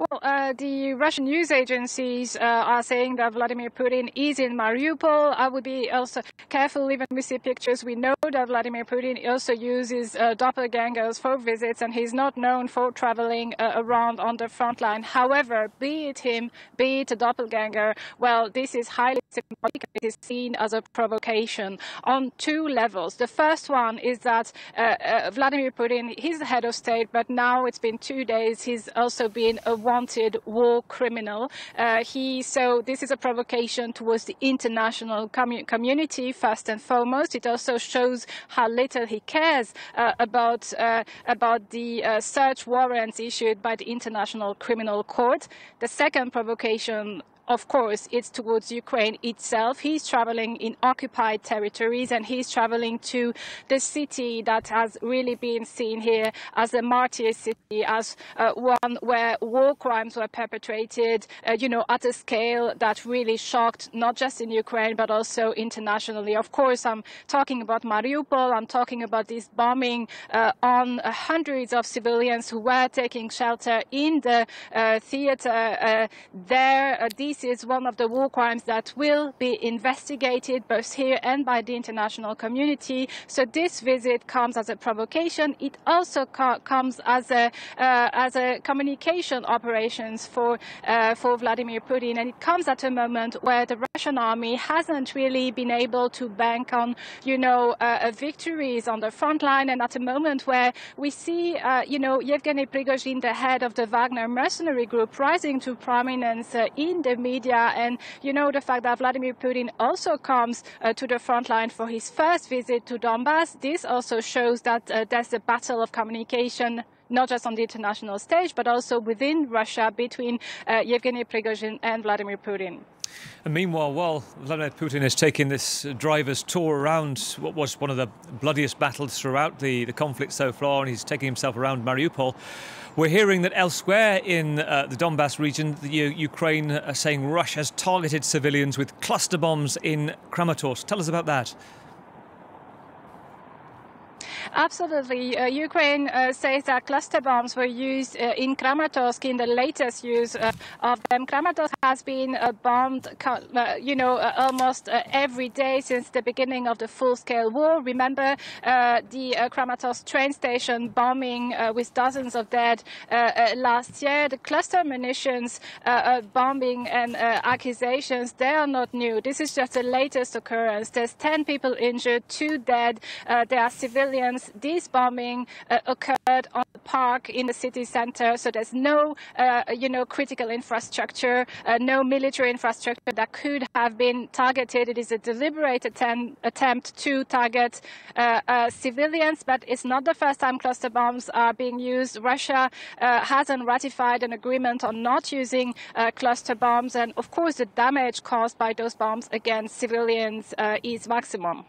Well, the Russian news agencies are saying that Vladimir Putin is in Mariupol. I would be also careful. Even we see pictures, we know that Vladimir Putin also uses doppelgangers for visits, and he's not known for traveling around on the front line. However, be it him, be it a doppelganger, well, this is highly symbolic. It is seen as a provocation on two levels. The first one is that Vladimir Putin, he's the head of state, but now it's been 2 days. He's also been a wanted war criminal. So this is a provocation towards the international community, first and foremost. It also shows how little he cares about the search warrants issued by the International Criminal Court. The second provocation, of course, it's towards Ukraine itself. He's traveling in occupied territories, and he's traveling to the city that has really been seen here as a martyr city, as one where war crimes were perpetrated, at a scale that really shocked not just in Ukraine, but also internationally. Of course, I'm talking about Mariupol. I'm talking about this bombing on hundreds of civilians who were taking shelter in the theater there. This is one of the war crimes that will be investigated both here and by the international community. So this visit comes as a provocation. It also comes as a communication operations for Vladimir Putin, and it comes at a moment where the Russian army hasn't really been able to bank on, victories on the front line, and at a moment where we see, Yevgeny Prigozhin, the head of the Wagner mercenary group, rising to prominence in the media, and the fact that Vladimir Putin also comes to the front line for his first visit to Donbass. This also shows that there's a battle of communication, not just on the international stage, but also within Russia between Yevgeny Prigozhin and Vladimir Putin. And meanwhile, while Vladimir Putin is taking this driver's tour around what was one of the bloodiest battles throughout the conflict so far, and he's taking himself around Mariupol, we're hearing that elsewhere in the Donbass region, Ukraine are saying Russia's targeted civilians with cluster bombs in Kramatorsk. Tell us about that. Absolutely. Ukraine says that cluster bombs were used in Kramatorsk in the latest use of them. Kramatorsk has been bombed, almost every day since the beginning of the full-scale war. Remember the Kramatorsk train station bombing with dozens of dead last year. The cluster munitions bombing and accusations, they are not new. This is just the latest occurrence. There's 10 people injured, 2 dead. There are civilians. This bombing occurred on the park in the city center, so there's no, critical infrastructure, no military infrastructure that could have been targeted. It is a deliberate attempt to target civilians, but it's not the first time cluster bombs are being used. Russia hasn't ratified an agreement on not using cluster bombs, and of course the damage caused by those bombs against civilians is maximum.